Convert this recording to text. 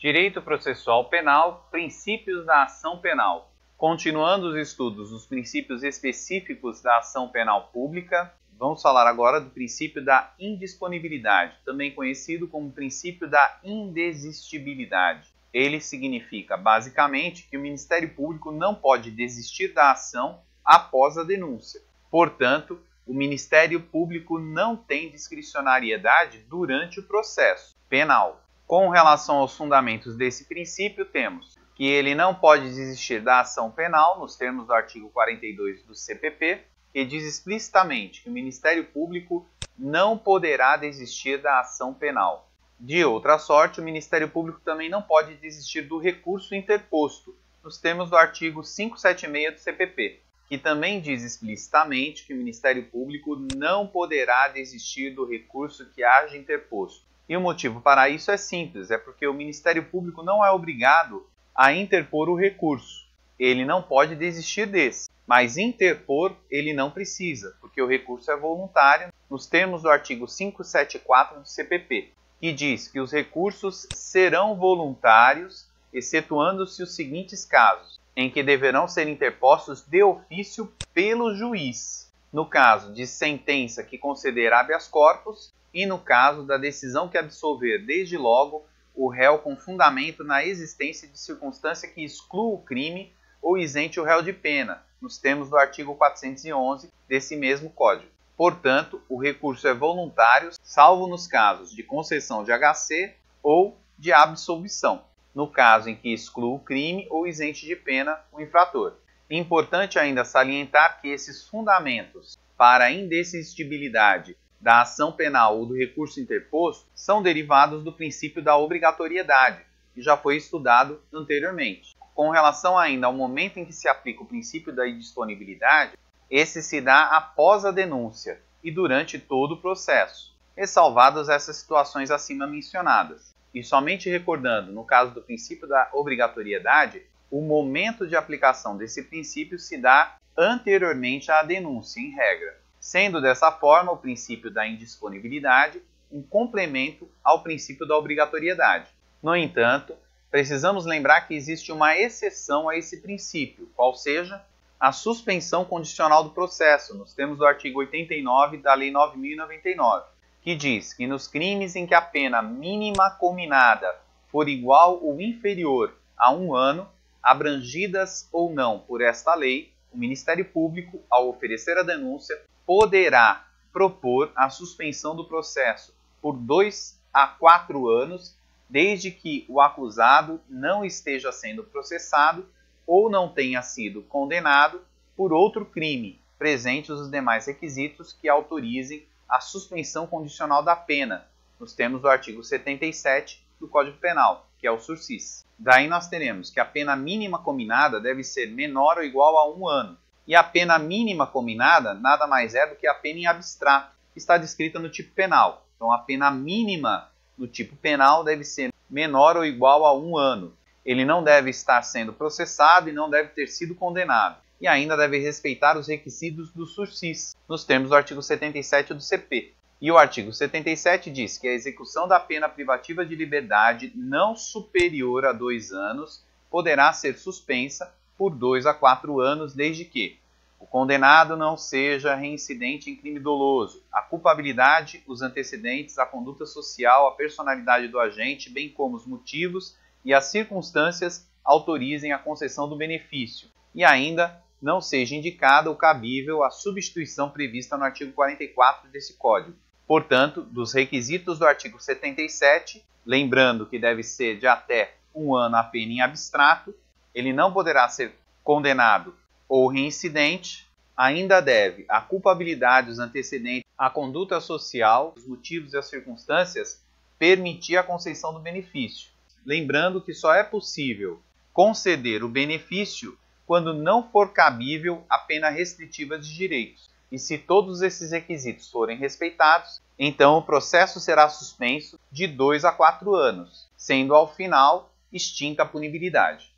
Direito processual penal, princípios da ação penal. Continuando os estudos dos princípios específicos da ação penal pública, vamos falar agora do princípio da indisponibilidade, também conhecido como princípio da indesistibilidade. Ele significa, basicamente, que o Ministério Público não pode desistir da ação após a denúncia. Portanto, o Ministério Público não tem discricionariedade durante o processo penal. Com relação aos fundamentos desse princípio, temos que ele não pode desistir da ação penal, nos termos do artigo 42 do CPP, que diz explicitamente que o Ministério Público não poderá desistir da ação penal. De outra sorte, o Ministério Público também não pode desistir do recurso interposto, nos termos do artigo 576 do CPP, que também diz explicitamente que o Ministério Público não poderá desistir do recurso que haja interposto. E o motivo para isso é simples, é porque o Ministério Público não é obrigado a interpor o recurso. Ele não pode desistir desse, mas interpor ele não precisa, porque o recurso é voluntário, nos termos do artigo 574 do CPP, que diz que os recursos serão voluntários, excetuando-se os seguintes casos, em que deverão ser interpostos de ofício pelo juiz, no caso de sentença que conceder habeas corpus e no caso da decisão que absolver desde logo o réu com fundamento na existência de circunstância que exclua o crime ou isente o réu de pena, nos termos do artigo 411 desse mesmo Código. Portanto, o recurso é voluntário, salvo nos casos de concessão de HC ou de absolvição, no caso em que exclua o crime ou isente de pena o infrator. Importante ainda salientar que esses fundamentos para a indesistibilidade da ação penal ou do recurso interposto são derivados do princípio da obrigatoriedade, que já foi estudado anteriormente. Com relação ainda ao momento em que se aplica o princípio da indisponibilidade, esse se dá após a denúncia e durante todo o processo, ressalvadas essas situações acima mencionadas. E somente recordando, no caso do princípio da obrigatoriedade, o momento de aplicação desse princípio se dá anteriormente à denúncia, em regra, sendo dessa forma o princípio da indisponibilidade um complemento ao princípio da obrigatoriedade. No entanto, precisamos lembrar que existe uma exceção a esse princípio, qual seja a suspensão condicional do processo, nos termos do artigo 89 da Lei 9.099, que diz que nos crimes em que a pena mínima cominada for igual ou inferior a 1 ano, abrangidas ou não por esta lei, o Ministério Público, ao oferecer a denúncia, poderá propor a suspensão do processo por 2 a 4 anos, desde que o acusado não esteja sendo processado ou não tenha sido condenado por outro crime, presentes os demais requisitos que autorizem a suspensão condicional da pena, nos termos do artigo 77 do Código Penal, que é o sursis. Daí nós teremos que a pena mínima cominada deve ser menor ou igual a 1 ano, e a pena mínima cominada nada mais é do que a pena em abstrato, que está descrita no tipo penal. Então, a pena mínima no tipo penal deve ser menor ou igual a 1 ano. Ele não deve estar sendo processado e não deve ter sido condenado. E ainda deve respeitar os requisitos do sursis, nos termos do artigo 77 do CP. E o artigo 77 diz que a execução da pena privativa de liberdade não superior a 2 anos poderá ser suspensa por 2 a 4 anos, desde que o condenado não seja reincidente em crime doloso, a culpabilidade, os antecedentes, a conduta social, a personalidade do agente, bem como os motivos e as circunstâncias autorizem a concessão do benefício, e ainda não seja indicada ou cabível a substituição prevista no artigo 44 desse Código. Portanto, dos requisitos do artigo 77, lembrando que deve ser de até 1 ano a pena em abstrato, ele não poderá ser condenado ou reincidente, ainda deve a culpabilidade, os antecedentes, a conduta social, os motivos e as circunstâncias permitir a concessão do benefício. Lembrando que só é possível conceder o benefício quando não for cabível a pena restritiva de direitos. E se todos esses requisitos forem respeitados, então o processo será suspenso de 2 a 4 anos, sendo ao final extinta a punibilidade.